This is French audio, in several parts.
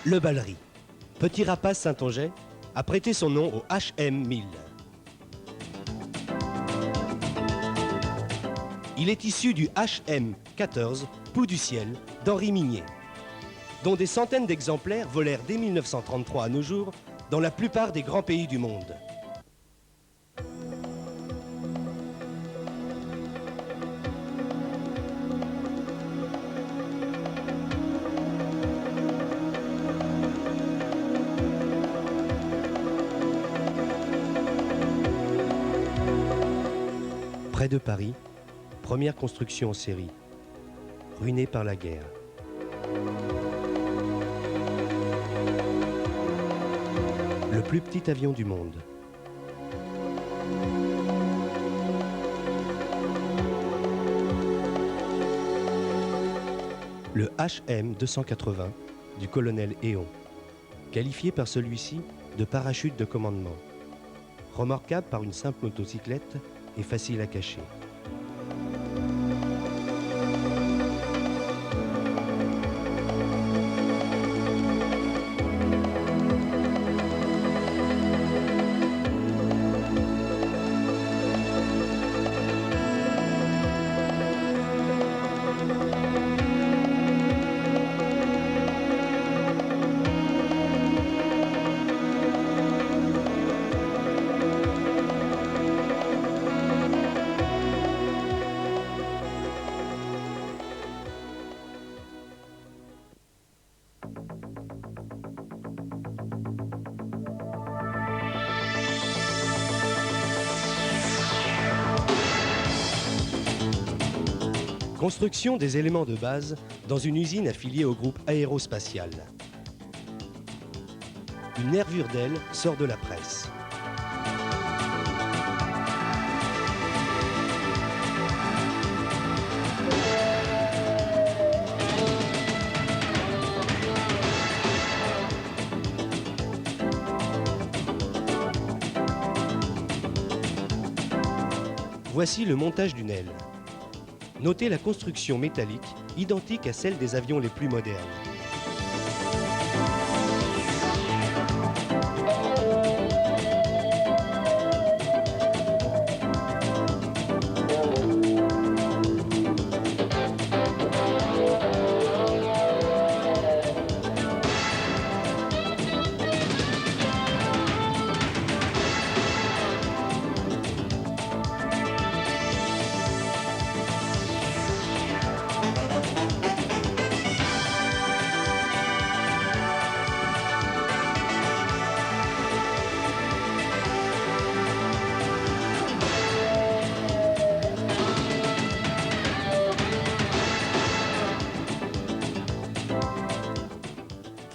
Le Ballery, petit rapace saintongeais, a prêté son nom au HM1000. Il est issu du HM14, Pou du ciel, d'Henri Minier, dont des centaines d'exemplaires volèrent dès 1933 à nos jours dans la plupart des grands pays du monde. Près de Paris, première construction en série, ruinée par la guerre. Le plus petit avion du monde. Le HM280 du colonel Héon, qualifié par celui-ci de parachute de commandement, remorquable par une simple motocyclette et facile à cacher. Construction des éléments de base dans une usine affiliée au groupe aérospatial. Une nervure d'aile sort de la presse. Voici le montage d'une aile. Notez la construction métallique, identique à celle des avions les plus modernes.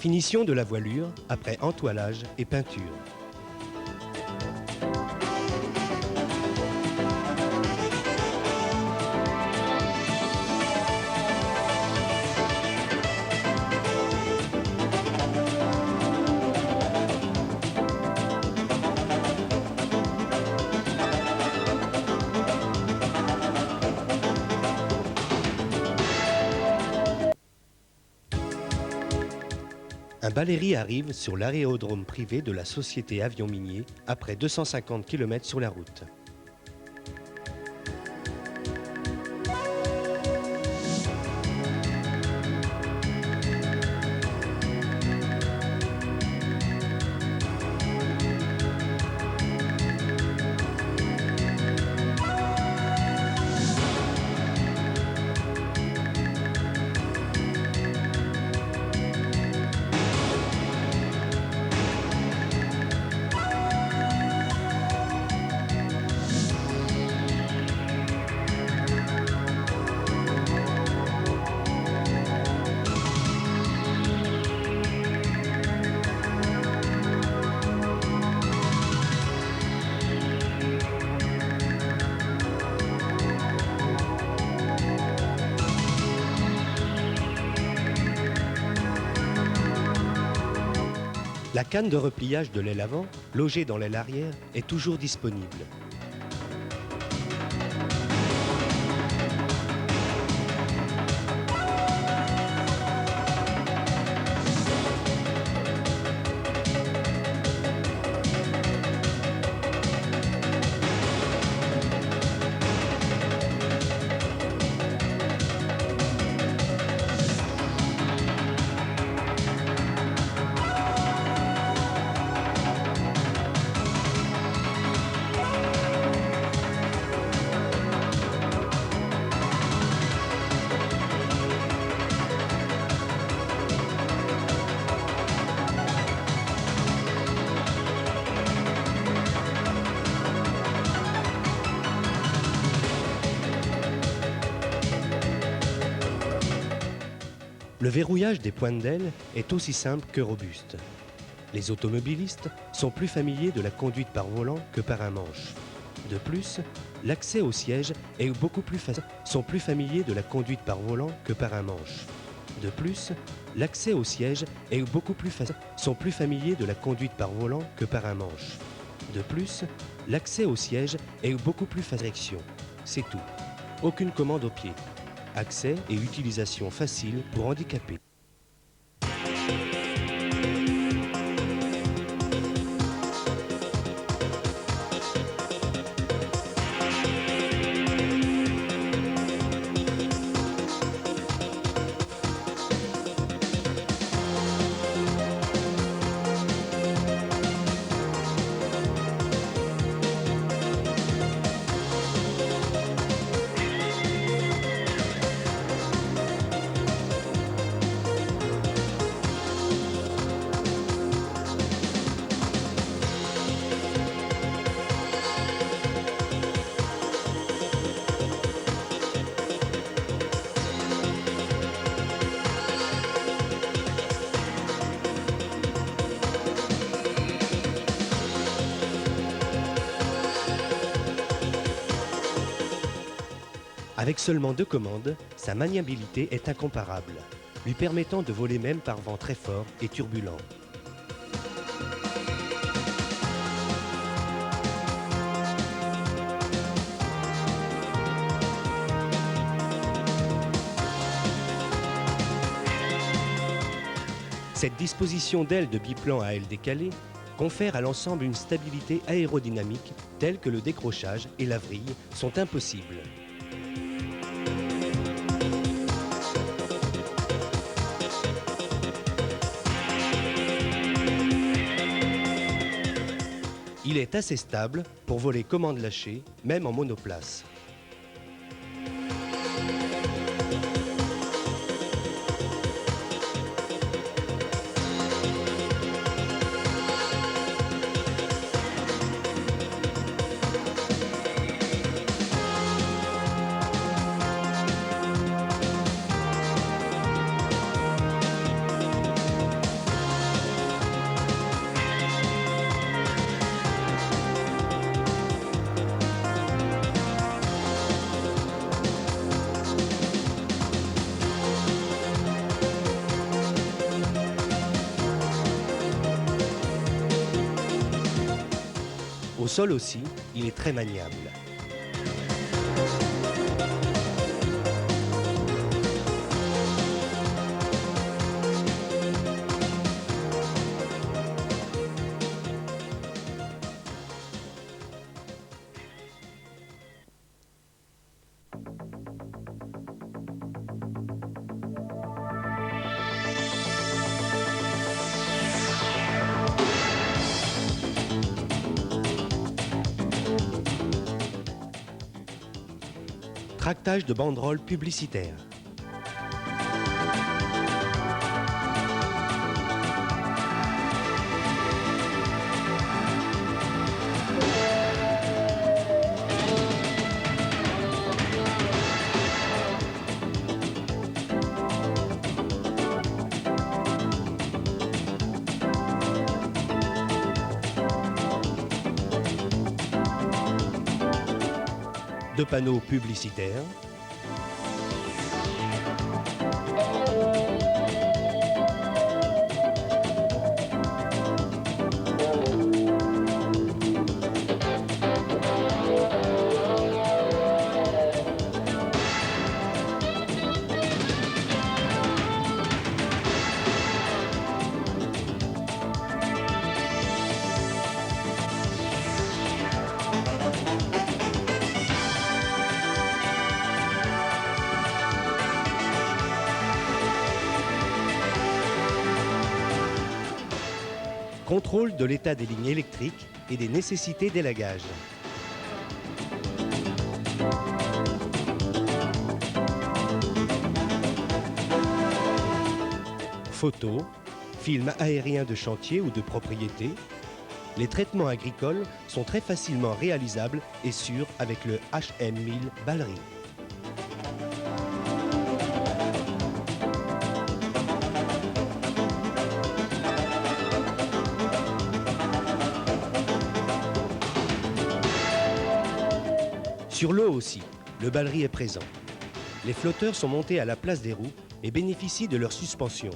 Finition de la voilure après entoilage et peinture. Un Ballery arrive sur l'aérodrome privé de la société Avions Minier après 250 km sur la route. La canne de repliage de l'aile avant, logée dans l'aile arrière, est toujours disponible. Le verrouillage des pointes d'aile est aussi simple que robuste. Les automobilistes sont plus familiers de la conduite par volant que par un manche. De plus, l'accès au siège est beaucoup plus facile. Sont plus familiers de la conduite par volant que par un manche. De plus, l'accès au siège est beaucoup plus facile. Sont plus familiers de la conduite par volant que par un manche. De plus, l'accès au siège est beaucoup plus facile. C'est tout. Aucune commande au pied. Accès et utilisation facile pour handicapés. Avec seulement 2 commandes, sa maniabilité est incomparable, lui permettant de voler même par vent très fort et turbulent. Cette disposition d'aile de biplan à aile décalée confère à l'ensemble une stabilité aérodynamique telle que le décrochage et la vrille sont impossibles. Il est assez stable pour voler commande lâchée, même en monoplace. Au sol aussi, il est très maniable. Tractage de banderoles publicitaires. De panneaux publicitaires. Contrôle de l'état des lignes électriques et des nécessités d'élagage. Photos, films aériens de chantier ou de propriété. Les traitements agricoles sont très facilement réalisables et sûrs avec le HM1000 Ballery. Sur l'eau aussi, le Ballery est présent. Les flotteurs sont montés à la place des roues et bénéficient de leur suspension.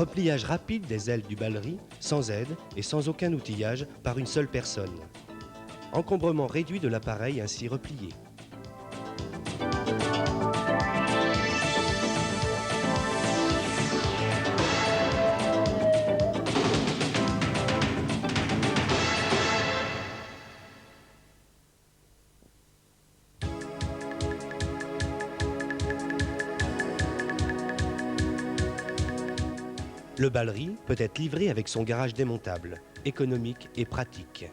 Repliage rapide des ailes du Ballery, sans aide et sans aucun outillage par une seule personne. Encombrement réduit de l'appareil ainsi replié. Le Ballery peut être livré avec son garage démontable, économique et pratique.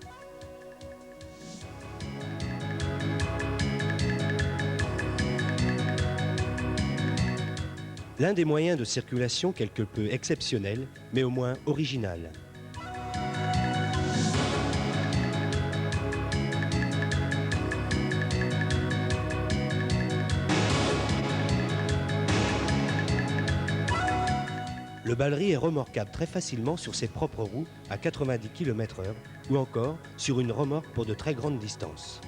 L'un des moyens de circulation quelque peu exceptionnel, mais au moins original. Le Ballery est remorquable très facilement sur ses propres roues à 90 km/h ou encore sur une remorque pour de très grandes distances.